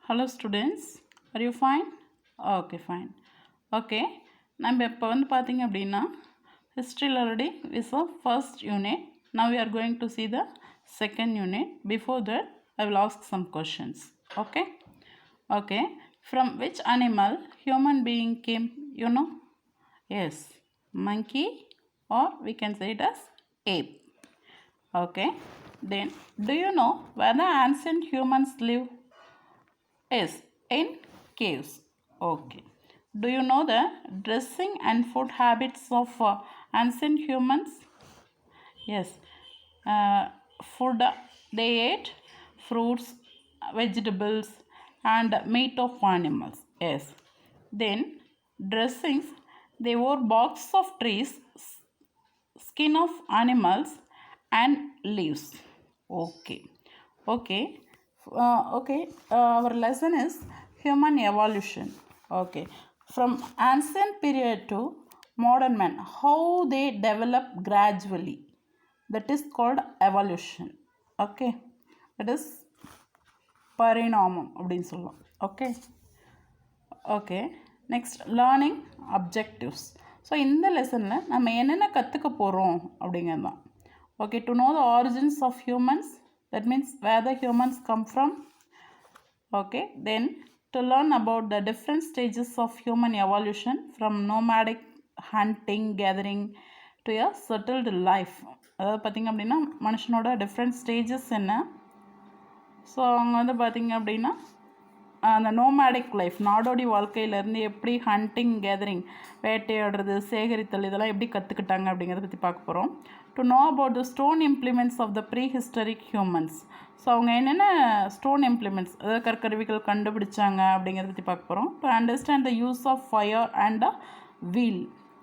Hello students, are you fine? Okay, fine. Okay, நம்ம இப்போ வந்து பார்த்தீங்க அப்படின்னா ஹிஸ்ட்ரியில் already we saw first unit. Now we are going to see the second unit. Before that, I will ask some questions. Okay? Okay. From which animal human being came? You know? Yes, monkey, or we can say it as ape. Okay. Then, do you know where the ancient humans live? Yes, in caves. Okay. Do you know the dressing and food habits of ancient humans? Yes. Food, they ate fruits, vegetables, and meat of animals. Yes. Then dressings, they wore barks of trees, skin of animals, and leaves. Okay. Okay. Our lesson is human evolution. Okay. From ancient period to modern man, how they develop gradually, that is called evolution. Okay. That is பரிணாமம் அப்படின்னு சொல்லலாம். Okay. Okay next learning objectives. So இந்த லெசனில் நம்ம என்னென்ன கற்றுக்க போகிறோம் அப்படிங்கிறது தான். Okay, to know the origins of humans, that means where the humans come from. Okay, then to learn about the different stages of human evolution from nomadic hunting gathering to a settled life. அதாவது பார்த்திங்க அப்படின்னா மனுஷனோட different stages என்ன. So அவங்க வந்து பார்த்திங்க அப்படின்னா அந்த நோமேடிக் லைஃப், நாடோடி வாழ்க்கையிலேருந்து எப்படி ஹண்டிங் கேதரிங், வேட்டையாடுறது, சேகரித்தல், இதெல்லாம் எப்படி கற்றுக்கிட்டாங்க அப்படிங்கிறத பற்றி பார்க்க போகிறோம். To know about the stone implements of the prehistoric humans. So அவங்க என்னென்ன ஸ்டோன் இம்ப்ளிமெண்ட்ஸ், அதாவது கற்கருவிகள் கண்டுபிடிச்சாங்க அப்படிங்கிறத பற்றி பார்க்க போகிறோம். To understand the use of fire and wheel.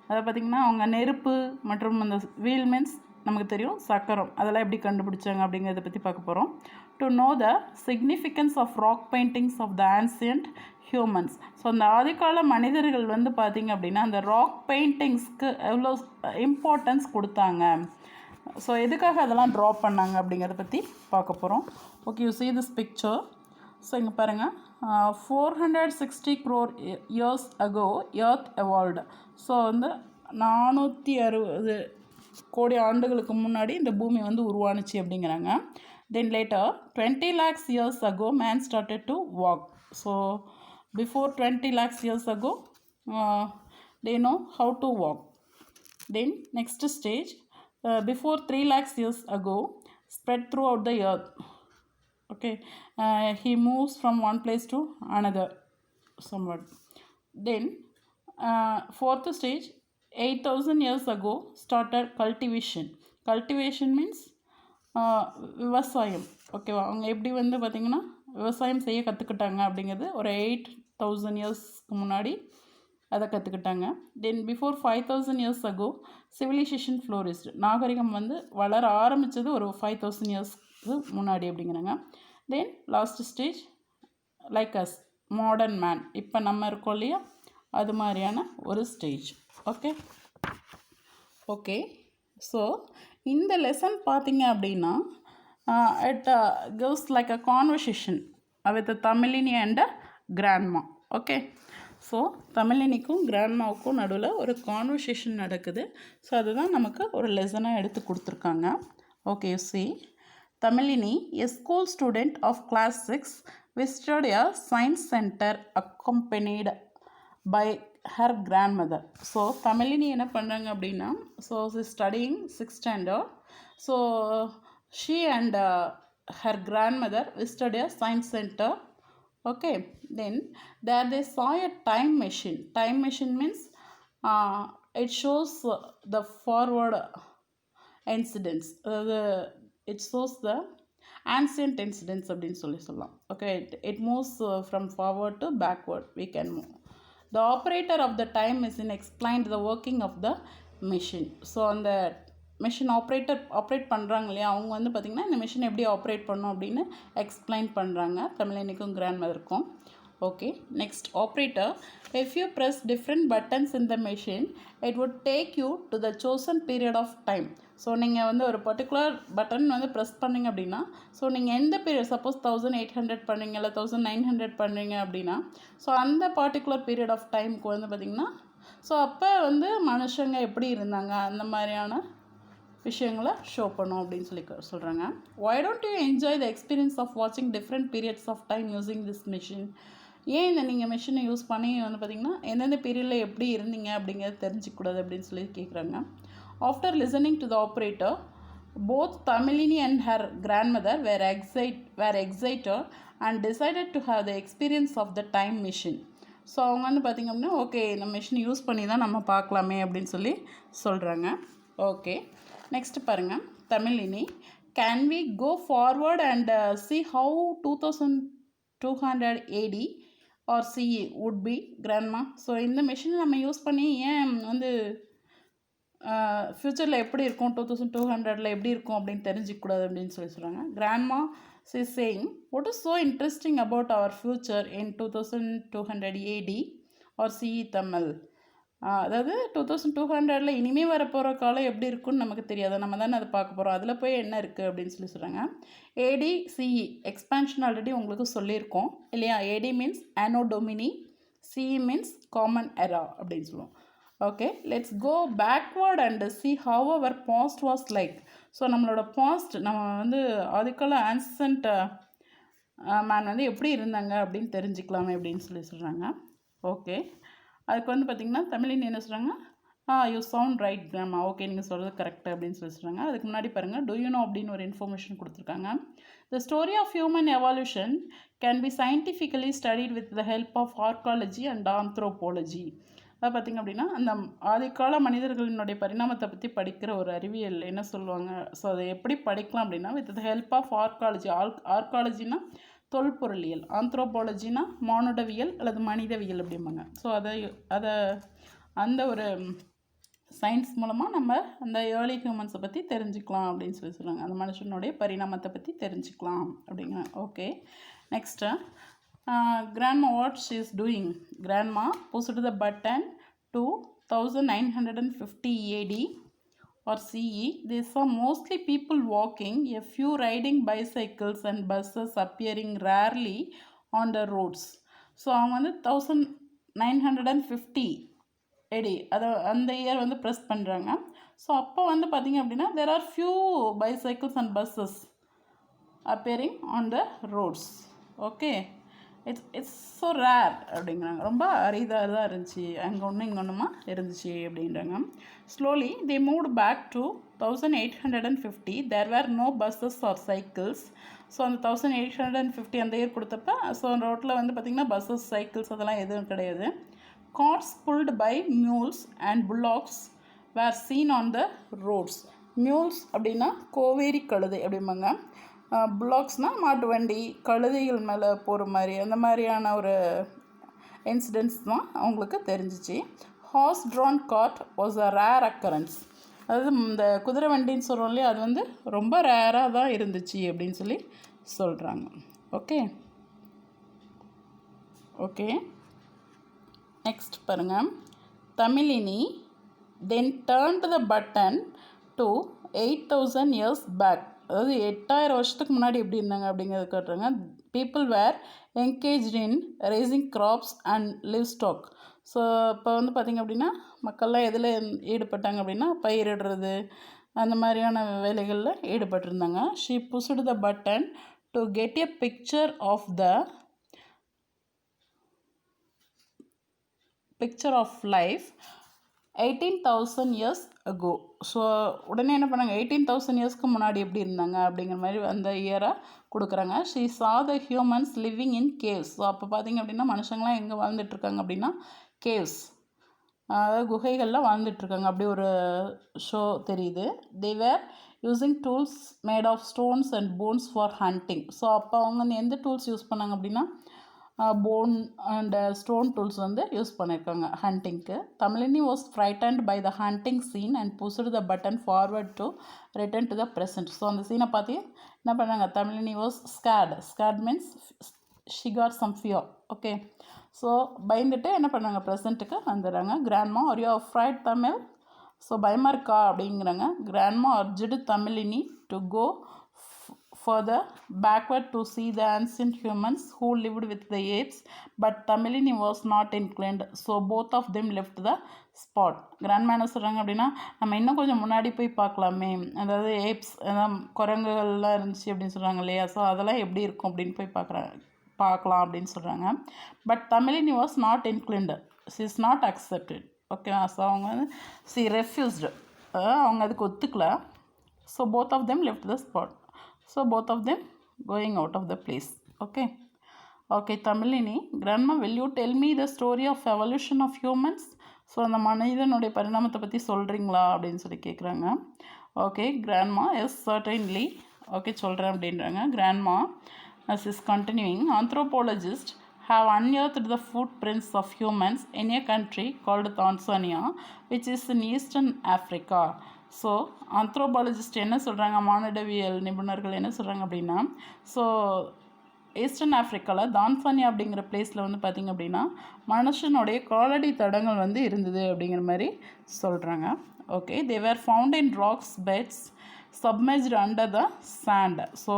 அதை பார்த்திங்கன்னா அவங்க நெருப்பு மற்றும் அந்த வீல் மீன்ஸ் நமக்கு தெரியும் சக்கரம், அதெல்லாம் எப்படி கண்டுபிடிச்சாங்க அப்படிங்கிறத பற்றி பார்க்க போகிறோம். To know the significance of rock paintings of the ancient humans. So அந்த ஆதிக்கால மனிதர்கள் வந்து பார்த்திங்க அப்படின்னா அந்த ராக் பெயிண்டிங்ஸ்க்கு எவ்வளோ இம்பார்ட்டன்ஸ் கொடுத்தாங்க, ஸோ எதுக்காக அதெல்லாம் ட்ரா பண்ணாங்க அப்படிங்கிறத பற்றி பார்க்க போகிறோம். Okay, you see this picture. So இங்கே பாருங்கள், 460 crore years ago earth evolved. So வந்து 460 கோடி ஆண்டுகளுக்கு முன்னாடி இந்த பூமி வந்து உருவானுச்சு அப்படிங்கிறாங்க. Then later 20 lakhs years ago man started to walk. So before 20 lakhs years ago they know how to walk. Then next stage, before 3 lakhs years ago spread throughout the earth. Okay, he moves from one place to another somewhat. Then fourth stage, 8,000 years ago started cultivation. Cultivation means விவசாயம். ஓகேவா, அவங்க எப்படி வந்து பார்த்திங்கன்னா விவசாயம் செய்ய கற்றுக்கிட்டாங்க அப்படிங்கிறது ஒரு 8,000 இயர்ஸ்க்கு முன்னாடி அதை கற்றுக்கிட்டாங்க. Then before 5,000 years ago civilisation flourished. நாகரிகம் வந்து வளர ஆரம்பித்தது ஒரு 5,000 இயர்ஸ்க்கு முன்னாடி அப்படிங்கிறாங்க. Then last stage like us modern man, இப்போ நம்ம இருக்கோம் இல்லையா, அது மாதிரியான ஒரு ஸ்டேஜ். ஓகே ஓகே ஸோ இந்த லெசன் பார்த்தீங்க அப்படின்னா it gives like a conversation with Tamilini and grandma. Okay, so தமிழினிக்கும் கிராண்ட்மாவுக்கும் நடுவில் ஒரு கான்வர்சேஷன் நடக்குது. ஸோ அதுதான் நமக்கு ஒரு லெசனாக எடுத்து கொடுத்துருக்காங்க. Okay, see Tamizhini, a school student of class 6, visited a science center accompanied by her grandmother. So Tamizhini என்ன பண்ணுறாங்க அப்படின்னா, so studying 6th standard. So she and her grandmother visited a science center. Okay, then there they saw a time machine. Time machine means it shows the forward incidents. It shows the ancient incidents அப்படின்னு சொல்லலாம். Okay, it moves from forward to backward. We can move. The operator of the time machine explained the working of the machine. So அந்த machine operate பண்ணுறாங்க இல்லையா, அவங்க வந்து பார்த்திங்கன்னா இந்த machine எப்படி ஆப்ரேட் பண்ணும் அப்படின்னு எக்ஸ்பிளைன் பண்ணுறாங்க தமிழினிக்கும் கிராண்ட் மதருக்கும். Okay, next operator, if you press different buttons in the machine it would take you to the chosen period of time. So நீங்கள் வந்து ஒரு பர்டிகுலர் பட்டன் வந்து ப்ரெஸ் பண்ணிங்க அப்படின்னா, ஸோ நீங்கள் எந்த பீரியட் சப்போஸ் 1800 பண்ணுறீங்க இல்லை 1900 பண்ணுறீங்க அப்படின்னா, ஸோ அந்த பர்டிகுலர் பீரியட் ஆஃப் டைமுக்கு வந்து பார்த்திங்கன்னா, ஸோ அப்போ வந்து மனுஷங்க எப்படி இருந்தாங்க அந்த மாதிரியான விஷயங்களை ஷோ பண்ணும் அப்படின்னு சொல்லி சொல்கிறாங்க. Why don't you enjoy the experience of watching different periods of time using this machine? ஏன் இந்த நீங்கள் மிஷினை யூஸ் பண்ணி வந்து பார்த்திங்கன்னா எந்தெந்த பீரியடில் எப்படி இருந்தீங்க அப்படிங்கிறது தெரிஞ்சிக்கூடாது அப்படின்னு சொல்லி கேட்குறாங்க. After listening to the operator, both Tamizhini and her grandmother were excited and decided to have the experience of the time machine. So அவங்க வந்து பார்த்திங்க அப்படின்னா ஓகே இந்த மிஷின் யூஸ் பண்ணி தான் நம்ம பார்க்கலாமே அப்படின்னு சொல்லி சொல்கிறாங்க. ஓகே, நெக்ஸ்ட் பாருங்கள். Tamizhini, can we go forward and see how 2200 AD or CE would be, grandma? So இந்த மிஷினை நம்ம யூஸ் பண்ணி ஏன் வந்து ஃப்யூச்சரில் எப்படி இருக்கும் 2200 எப்படி இருக்கும் அப்படின்னு தெரிஞ்சிக்கூடாது அப்படின்னு சொல்லி சொல்கிறாங்க. Grandma is saying, what is so interesting about our future in 2200 AD or CE Tamil? அதாவது 2200 இனிமேல் வரப்போகிற காலம் எப்படி இருக்குன்னு நமக்கு தெரியாது, நம்ம தானே அதை பார்க்க போகிறோம், அதில் போய் என்ன இருக்குது அப்படின்னு சொல்லி சொல்கிறாங்க. ஏடி சிஇ எக்ஸ்பான்ஷன் ஆல்ரெடி உங்களுக்கு சொல்லியிருக்கோம் இல்லையா. AD means Anno Domini, CE means common era அப்படின்னு சொல்லுவோம். Okay, let's go backward and see how our past was like. So நம்மளோட பாஸ்ட், நம்ம வந்து ஆதிக்கால ஆன்சன்ட் மேன் வந்து எப்படி இருந்தாங்க அப்படின்னு தெரிஞ்சுக்கலாமே அப்படின்னு சொல்லி சொல்கிறாங்க. ஓகே, அதுக்கு வந்து பார்த்திங்கன்னா தமிழின் என்ன சொல்கிறாங்க, யூ சவுண்ட் ரைட் கிராமா, ஓகே நீங்கள் சொல்கிறது கரெக்டு அப்படின்னு சொல்லி சொல்கிறாங்க. அதுக்கு முன்னாடி பாருங்கள், டு யூ நோ அப்படின்னு ஒரு இன்ஃபர்மேஷன் கொடுத்துருக்காங்க. The story of human evolution can be scientifically studied with the help of archaeology and anthropology. அது பார்த்திங்க அப்படின்னா அந்த ஆதிக்கால மனிதர்களினுடைய பரிணாமத்தை பற்றி படிக்கிற ஒரு அறிவியல் என்ன சொல்லுவாங்க. ஸோ அதை எப்படி படிக்கலாம் அப்படின்னா with the help of archaeology. ஆர்காலஜினா தொல்பொருளியல், ஆந்த்ரோபாலஜினா மானுடவியல் அல்லது மனிதவியல் அப்படிம்பாங்க. ஸோ அதை அந்த ஒரு சயின்ஸ் மூலமாக நம்ம அந்த ஏர்லி ஹியூமன்ஸை பற்றி தெரிஞ்சுக்கலாம் அப்படின்னு சொல்லி சொல்லுவாங்க. அந்த மனுஷனுடைய பரிணாமத்தை பற்றி தெரிஞ்சுக்கலாம் அப்படிங்கிறாங்க. Okay, next grandma, what she is doing? Grandma pushed the button to 1950 AD or CE. They saw mostly people walking, a few riding bicycles and buses appearing rarely on the roads. So அவங்க வந்து 1950 AD அதை அந்த year வந்து press பண்ணுறாங்க. So அப்போ வந்து பார்த்திங்க அப்படின்னா there are few bicycles and buses appearing on the roads. Okay, it's so rare அப்படிங்கிறாங்க. ரொம்ப அரிதாக தான் இருந்துச்சு, அங்கே ஒன்று இங்கே ஒன்றுமா இருந்துச்சு அப்படின்றாங்க. Slowly they moved back to 1850. There were no buses or cycles. So அந்த 1850 அந்த இயர் கொடுத்தப்ப ஸோ அந்த ரோட்டில் வந்து பார்த்திங்கன்னா பஸ்ஸஸ் சைக்கிள்ஸ் அதெல்லாம் எதுவும் கிடையாது. Cars pulled by mules and bullocks were seen on the roads. Mules அப்படின்னா கோவேரி கழுதை அப்படிம்பாங்க. புல்லாக்ஸ்னால் மாட்டு வண்டி, கழுதைகள் மேலே போகிற மாதிரி அந்த மாதிரியான ஒரு இன்சிடென்ட்ஸ் தான் அவங்களுக்கு தெரிஞ்சிச்சு. Horse drawn cart was a rare occurrence. அதாவது இந்த குதிரை வண்டின்னு சொல்கிறோம் இல்லையா, அது வந்து ரொம்ப ரேராக தான் இருந்துச்சு அப்படின்னு சொல்லி சொல்கிறாங்க. ஓகே ஓகே நெக்ஸ்ட் பாருங்கள். Tamilini then turned the button to 8000 years back. அதாவது 8000 வருஷத்துக்கு முன்னாடி எப்படி இருந்தாங்க அப்படிங்கிறது காட்டுறாங்க. People were engaged in raising crops and livestock. So இப்போ வந்து பார்த்திங்க அப்படின்னா மக்கள்லாம் எதில் ஈடுபட்டாங்க அப்படின்னா பயிரிடுறது அந்த மாதிரியான வேலைகளில் ஈடுபட்டிருந்தாங்க. She pushed the button to get a picture of life 18,000 years ago. So உடனே என்ன பண்ணாங்க, 18,000 yearsக்கு முன்னாடி எப்படி இருந்தாங்க அப்படிங்கிற மாதிரி அந்த இயராக கொடுக்குறாங்க. ஷீ சா த humans living in caves. So அப்போ பார்த்திங்க அப்படின்னா மனுஷங்களாம் எங்கே வாழ்ந்துட்டுருக்காங்க அப்படின்னா கேவ்ஸ், அதாவது குகைகளில் வாழ்ந்துட்டுருக்காங்க. அப்படி ஒரு ஷோ தெரியுது. They were using tools made of stones and bones for hunting. So அப்போ அவங்க வந்து எந்த டூல்ஸ் யூஸ் பண்ணாங்க அப்படின்னா போன் அண்ட் ஸ்டோன் டூல்ஸ் வந்து யூஸ் பண்ணியிருக்காங்க ஹண்டிங்க்கு. Tamilini was frightened by the hunting scene and pushed the button forward to return to the present. So அந்த சீனை பார்த்து என்ன பண்ணாங்க, Tamilini was scared means she got some fear. Okay, so பயந்துட்டு என்ன பண்ணாங்க ப்ரெசண்ட்டுக்கு வந்துடுறாங்க. Grandma, are you afraid Tamil? So பயமாக இருக்கா அப்படிங்கிறாங்க. Grandma urged Tamizhini to go further backward to see the ancient humans who lived with the apes, but Tamilini was not inclined, so both of them left the spot. Grandma என்ன சொல்கிறாங்க அப்படின்னா, நம்ம இன்னும் கொஞ்சம் முன்னாடி போய் பார்க்கலாமே, அதாவது ஏப்ஸ் அதான் குரங்குகள்லாம் இருந்துச்சு அப்படின்னு சொல்கிறாங்க இல்லையா, ஸோ அதெல்லாம் எப்படி இருக்கும் அப்படின்னு போய் பார்க்கலாம் அப்படின்னு சொல்கிறாங்க. But Tamizhini was not inclined, she is not accepted. Okay, so அவங்க வந்து ஷி ரெஃப்யூஸ்டு, அவங்க அதுக்கு ஒத்துக்கல. So both of them left the spot. So both of them going out of the place. Okay, Tamilini, grandma, will you tell me the story of evolution of humans? So அந்த மனிதனுடைய பரிணாமத்தை பற்றி சொல்கிறீங்களா அப்படின்னு சொல்லி கேட்குறாங்க. Okay, grandma, yes certainly, okay சொல்கிறேன் அப்படின்றாங்க. Grandma as is continuing, anthropologists have unearthed the footprints of humans in a country called Tanzania, which is in eastern Africa. So anthropologist என்ன சொல்கிறாங்க, மானிடவியல் நிபுணர்கள் என்ன சொல்கிறாங்க அப்படின்னா, ஸோ ஈஸ்டர்ன் ஆஃப்ரிக்காவில் தான்சானியா அப்படிங்கிற பிளேஸில் வந்து பார்த்திங்க அப்படின்னா மனுஷனுடைய காலடி தடங்கள் வந்து இருந்தது அப்படிங்கிற மாதிரி சொல்கிறாங்க. Okay, they were found in rocks beds submerged under the sand. So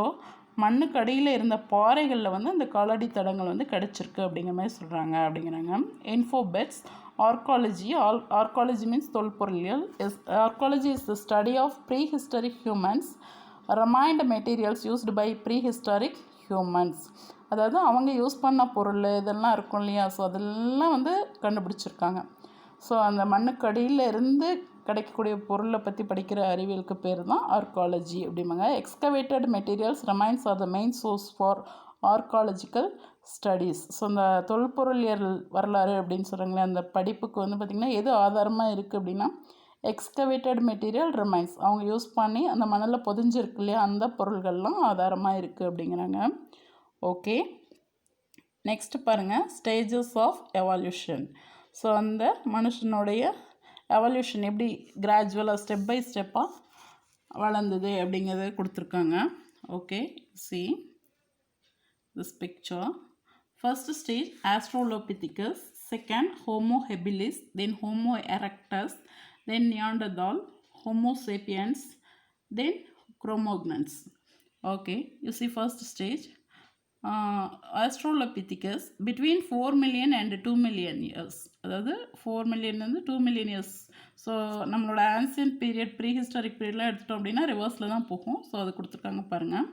மண்ணுக்கு அடியில் இருந்த பாறைகளில் வந்து அந்த காலடி தடங்கள் வந்து கிடச்சிருக்கு அப்படிங்கிற மாதிரி சொல்கிறாங்க அப்படிங்கிறாங்க. இன்ஃபோபெட்ஸ் ஆர்காலஜி. ஆர்காலஜி மீன்ஸ் தொல்பொருளியல். Archaeology is the study of prehistoric humans remained materials used by prehistoric humans. அதாவது அவங்க யூஸ் பண்ண பொருள் இதெல்லாம் இருக்கும் இல்லையா, ஸோ அதெல்லாம் வந்து கண்டுபிடிச்சிருக்காங்க. ஸோ அந்த மண்ணுக்கடியில் இருந்து கிடைக்கக்கூடிய பொருளை பற்றி படிக்கிற அறிவியலுக்கு பேர் தான் ஆர்காலஜி அப்படிம்பாங்க. Excavated materials remains R the main source for archaeological studies. So அந்த தொல்பொருளியல் வரலாறு அப்படின்னு சொல்கிறாங்களே, அந்த படிப்புக்கு வந்து பார்த்திங்கன்னா எது ஆதாரமாக இருக்குது அப்படின்னா எக்ஸ்கவேட்டட் மெட்டீரியல் ரிமைன்ஸ், அவங்க யூஸ் பண்ணி அந்த மணலில் பொதிஞ்சிருக்கு இல்லையா, அந்த பொருள்கள்லாம் ஆதாரமாக இருக்குது அப்படிங்கிறாங்க. ஓகே, நெக்ஸ்ட் பாருங்கள், ஸ்டேஜஸ் ஆஃப் எவால்யூஷன். ஸோ அந்த மனுஷனுடைய எவல்யூஷன் எப்படி கிராஜுவலாக ஸ்டெப் பை ஸ்டெப்பாக வளர்ந்தது அப்படிங்கிறத கொடுத்துருக்காங்க. Okay, see this picture. First stage Australopithecus, second Homo habilis, then Homo erectus, then Neanderthal, Homo sapiens, then Cro-Magnons. Okay, you see first stage Australopithecus between 4 million and 2 million years, அதாவது 4 million-லேருந்து 2 million years. So நம்மளோட ancient period prehistoric பீரியட்லாம் எடுத்துட்டோம் அப்படின்னா ரிவர்ஸில் தான் போகும். So அது கொடுத்துருக்காங்க பாருங்கள்.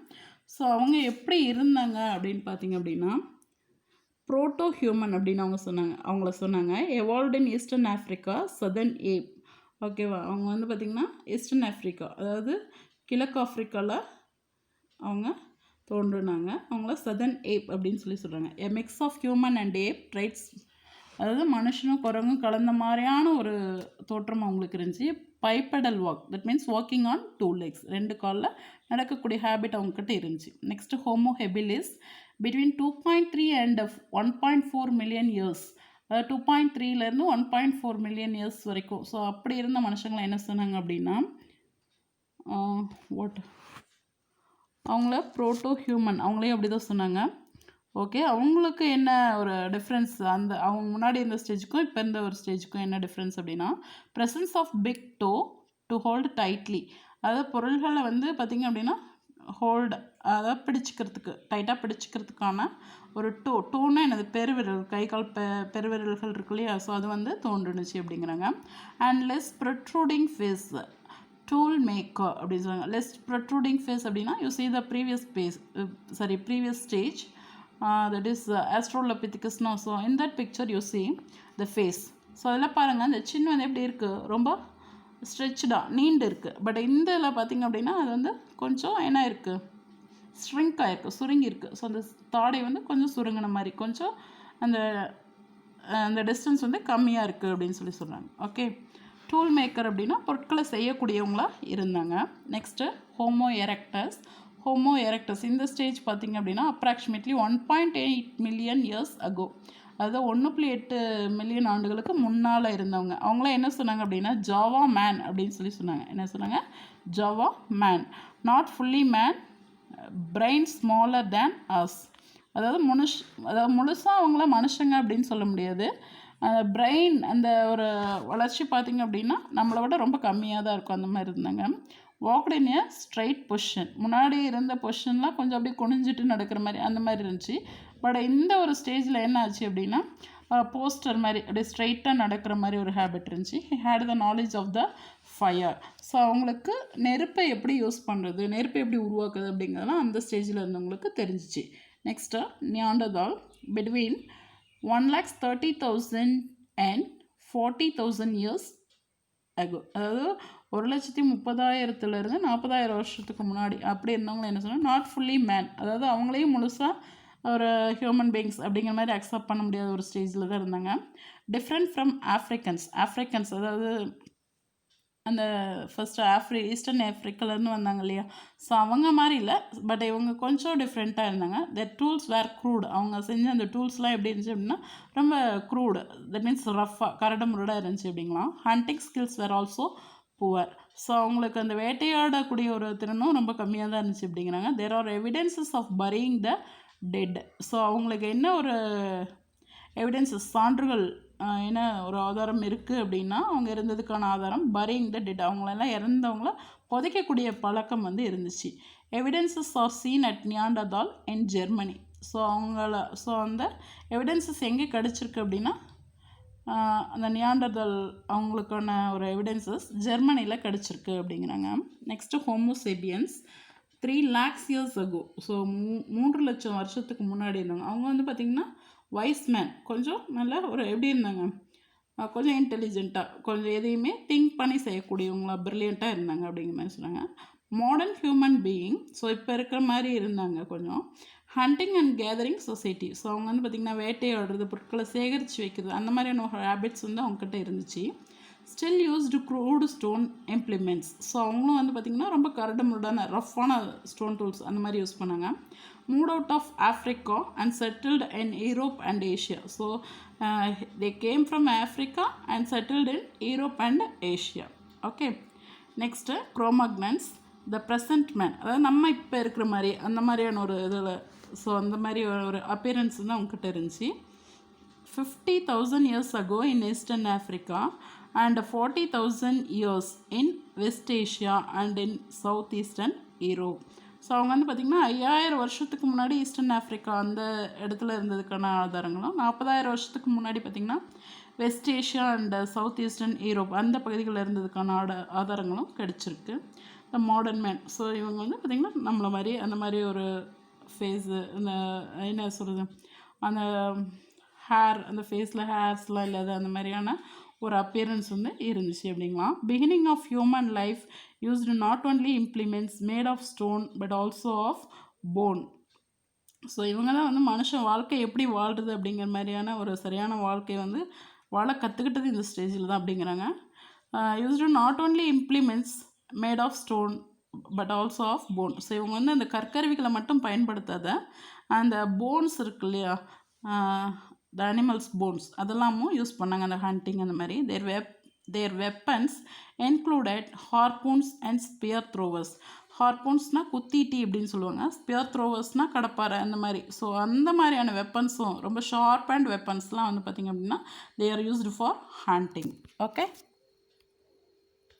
ஸோ அவங்க எப்படி இருந்தாங்க அப்படின்னு பார்த்தீங்க அப்படின்னா ப்ரோட்டோ ஹியூமன் அப்படின்னு அவங்கள சொன்னாங்க. Evolved in eastern Africa, southern ape. ஓகேவா, அவங்க வந்து பார்த்திங்கன்னா ஈஸ்டர்ன் ஆஃப்ரிக்கா, அதாவது கிழக்கு ஆஃப்ரிக்காவில் அவங்க தோன்றுனாங்க. அவங்கள சதர்ன் ஏப் அப்படின்னு சொல்கிறாங்க. A mix of human and ape traits, அதாவது மனுஷனும் குரங்கும் கலந்த மாதிரியான ஒரு தோற்றம் அவங்களுக்கு இருந்துச்சு. Bipedal walk, that means walking on 2 legs, 2 காலில் நடக்கக்கூடிய ஹேபிட் அவங்கக்கிட்ட இருந்துச்சு. Next Homo habilis between 2.3 and 1.4 million years, அதாவது 2.3லேருந்து 1.4 million இயர்ஸ் வரைக்கும். ஸோ அப்படி இருந்த மனுஷங்களை என்ன சொன்னாங்க அப்படின்னா அவங்கள ப்ரோட்டோ ஹியூமன், அவங்களே அப்படி தான் சொன்னாங்க. ஓகே, அவங்களுக்கு என்ன ஒரு டிஃப்ரென்ஸ், அந்த அவங்க முன்னாடி இருந்த ஸ்டேஜுக்கும் இப்போ இருந்த ஒரு ஸ்டேஜுக்கும் என்ன டிஃப்ரென்ஸ் அப்படின்னா presence of big toe to hold tightly, அதாவது பொருள்களை வந்து பார்த்திங்க அப்படின்னா ஹோல்டு, அதாவது பிடிச்சிக்கிறதுக்கு டைட்டாக பிடிச்சிக்கிறதுக்கான ஒரு டூன்னா என்னது, பெருவிரல், கை கால் பெருவிரல்கள் இருக்கு இல்லையா, ஸோ அது வந்து தோன்றுனுச்சு அப்படிங்கிறாங்க. And less protruding face, tool maker அப்படின்னு சொல்லுவாங்க. லெஸ் ப்ரொட்ரூடிங் ஃபேஸ் அப்படின்னா you see the previous stage, that is Australopithecus now. So in that picture you see the face. So அதில் பாருங்கள், அந்த சின்ன வந்து எப்படி இருக்குது, ரொம்ப ஸ்ட்ரெச்சாக நீண்டு இருக்குது. பட் இந்த இதில் பார்த்திங்க அப்படின்னா அது வந்து கொஞ்சம் என்ன இருக்குது, ஸ்ட்ரிங்க் ஆகிருக்கு, சுருங்கி இருக்குது. ஸோ அந்த தாடை வந்து கொஞ்சம் சுருங்கின மாதிரி, கொஞ்சம் அந்த டிஸ்டன்ஸ் வந்து கம்மியாக இருக்குது அப்படின்னு சொல்கிறாங்க. ஓகே, டூல் மேக்கர் அப்படின்னா பொருட்களை செய்யக்கூடியவங்களாக இருந்தாங்க. Next homo erectus. Homo erectus இந்த ஸ்டேஜ் பார்த்திங்க அப்படின்னா அப்ராக்சிமேட்லி 1.8 million இயர்ஸ் அகோ, அதாவது 1.8 மில்லியன் ஆண்டுகளுக்கு முன்னால் இருந்தவங்க. அவங்களாம் என்ன சொன்னாங்க அப்படின்னா ஜாவா மேன் அப்படின்னு சொன்னாங்க. என்ன சொன்னாங்க, Java man, not fully man, brain smaller than as. அதாவது முழுசாக அவங்கள மனுஷங்க அப்படின்னு சொல்ல முடியாது, பிரெயின் அந்த ஒரு வளர்ச்சி பார்த்திங்க அப்படின்னா நம்மளை விட ரொம்ப கம்மியாக தான் இருக்கும். அந்த மாதிரி இருந்தாங்க. வாக்டு இன் ஏ ஸ்ட்ரைட் பொசிஷன். முன்னாடி இருந்த பொசிஷன்லாம் கொஞ்சம் அப்படியே குனிஞ்சிட்டு நடக்கிற மாதிரி அந்த மாதிரி இருந்துச்சு. பட் இந்த ஒரு ஸ்டேஜில் என்ன ஆச்சு அப்படின்னா போஸ்டர் மாதிரி அப்படியே ஸ்ட்ரைட்டாக நடக்கிற மாதிரி ஒரு ஹேபிட் இருந்துச்சு. He had the knowledge of the fire. So அவங்களுக்கு நெருப்பை எப்படி யூஸ் பண்ணுறது, நெருப்பை எப்படி உருவாக்குது அப்படிங்கிறதுலாம் அந்த ஸ்டேஜில் இருந்தவங்களுக்கு தெரிஞ்சிச்சு. Next Neanderthal between 1,30,000 and 40,000 years ago. அதாவது 1,30,000 40,000 வருஷத்துக்கு முன்னாடி அப்படி இருந்தவங்க என்ன சொன்னால் நாட் ஃபுல்லி மேன். அதாவது அவங்களையும் முழுசாக ஒரு ஹியூமன் பீயிங்ஸ் அப்படிங்கிற மாதிரி அக்செப்ட் பண்ண முடியாத ஒரு ஸ்டேஜில் தான் இருந்தாங்க. டிஃப்ரெண்ட் ஃப்ரம் ஆஃப்ரிக்கன்ஸ் அதாவது அந்த ஃபஸ்ட்டு ஈஸ்டர்ன் ஆஃப்ரிக்காலேருந்து வந்தாங்க இல்லையா. ஸோ அவங்க மாதிரி இல்லை, பட் இவங்க கொஞ்சம் டிஃப்ரெண்ட்டாக இருந்தாங்க. The tools were crude. அவங்க செஞ்ச அந்த டூல்ஸ்லாம் எப்படி இருந்துச்சு அப்படின்னா ரொம்ப க்ரூடு, தட் மீன்ஸ் ரஃப்பாக கரடு முரடாக இருந்துச்சு அப்படிங்களாம். Hunting skills were also poor. So அவங்களுக்கு அந்த வேட்டையாடக்கூடிய ஒரு திறனும் ரொம்ப கம்மியாக தான் இருந்துச்சு அப்படிங்கிறாங்க. There are evidences of burying the dead. So அவங்களுக்கு என்ன ஒரு எவிடென்சஸ் சான்றுகள் என்ன ஒரு ஆதாரம் இருக்குது அப்படின்னா அவங்க இருந்ததுக்கான ஆதாரம் பரியிங் த டெட். அவங்களெல்லாம் இறந்தவங்கள புதைக்கக்கூடிய பழக்கம் வந்து இருந்துச்சு. Evidences R seen at Neanderthal in Germany. So அந்த எவிடென்சஸ் எங்கே கிடச்சிருக்கு அப்படின்னா அந்த நியாண்டர்தால் அவங்களுக்கான ஒரு எவிடென்சஸ் ஜெர்மனியில் கிடச்சிருக்கு அப்படிங்கிறாங்க. Next Homo sapiens 3 lakhs years ago. So 3 லட்சம் வருஷத்துக்கு முன்னாடி இருந்தாங்க. அவங்க வந்து பார்த்திங்கன்னா வைஸ் மேன், கொஞ்சம் நல்லா ஒரு எப்படி இருந்தாங்க, கொஞ்சம் இன்டெலிஜென்ட்டாக, கொஞ்சம் எதையுமே திங்க் பண்ணி செய்யக்கூடியவங்களா ப்ரில்லியண்ட்டாக இருந்தாங்க அப்படிங்கிற மாதிரி சொன்னாங்க. Modern human being. ஸோ இப்போ இருக்கிற மாதிரி இருந்தாங்க கொஞ்சம். Hunting and gathering society. So அவங்க வந்து பார்த்திங்கன்னா வேட்டையாடுறது, பொருட்களை சேகரித்து வைக்கிறது, அந்த மாதிரியான ஹேபிட்ஸ் வந்து அவங்கக்கிட்ட இருந்துச்சு. Still used crude stone implements. So அவங்களும் வந்து பார்த்திங்கன்னா ரொம்ப கரடு முரடான ரஃப்பான ஸ்டோன் டூல்ஸ் அந்த மாதிரி யூஸ் பண்ணாங்க. Move out of Africa and settled in Europe and Asia. So they came from Africa and settled in Europe and Asia. Okay. Next Cro-Magnons the present man. அதாவது நம்ம இப்போ இருக்கிற மாதிரி அந்த மாதிரியான ஒரு இதில், ஸோ அந்த மாதிரி ஒரு அப்பியரன்ஸ் தான் அவங்ககிட்ட இருந்துச்சு. 50,000 years ago in Eastern Africa and 40,000 years in West Asia and in Southeastern Europe. So அவங்க வந்து பார்த்திங்கன்னா 5,000 வருஷத்துக்கு முன்னாடி ஈஸ்டர்ன் ஆஃப்ரிக்கா அந்த இடத்துல இருந்ததுக்கான ஆதாரங்களும், 40,000 வருஷத்துக்கு முன்னாடி பார்த்திங்கன்னா west Asia and south eastern Europe அந்த பகுதிகளில் இருந்ததுக்கான ஆதாரங்களும் கிடச்சிருக்கு. The modern man. ஸோ இவங்க வந்து பார்த்திங்கன்னா நம்மளை மாதிரி அந்த மாதிரி ஒரு ஃபேஸு, அந்த என்ன சொல்கிறது, அந்த ஹேர், அந்த ஃபேஸில் ஹேர்ஸ்லாம் இல்லாத அந்த மாதிரியான ஒரு அப்பியரன்ஸ் வந்து இருந்துச்சு அப்படிங்களாம். Beginning of human life used not only implements made of stone but also of bone. So இவங்க தான் வந்து மனுஷன் வாழ்க்கை எப்படி வாழ்கிறது அப்படிங்கிற மாதிரியான ஒரு சரியான வாழ்க்கையை வந்து வாழ கற்றுக்கிட்டது இந்த ஸ்டேஜில் தான் அப்படிங்கிறாங்க. Used not only implements made of stone but also of bone. So இவங்க வந்து அந்த கற்கருவிகளை மட்டும் பயன்படுத்தாத அந்த போன்ஸ் இருக்கு இல்லையா, த அனிமல்ஸ் போன்ஸ், அதெல்லாமும் யூஸ் பண்ணாங்க அந்த ஹண்டிங் அந்த மாதிரி. தேர் வெப்பன்ஸ் இன்க்ளூடட் ஹார்பூன்ஸ் அண்ட் ஸ்பியர் த்ரோவர்ஸ். ஹார்பூன்ஸ்னால் குத்திட்டி அப்படின்னு சொல்லுவாங்க, ஸ்பியர் த்ரோவர்ஸ்னால் கடப்பாறை அந்த மாதிரி. ஸோ அந்த மாதிரியான வெப்பன்ஸும் ரொம்ப ஷார்ப் அண்ட் வெப்பன்ஸ்லாம் வந்து பார்த்திங்க அப்படின்னா they are used for hunting. Okay.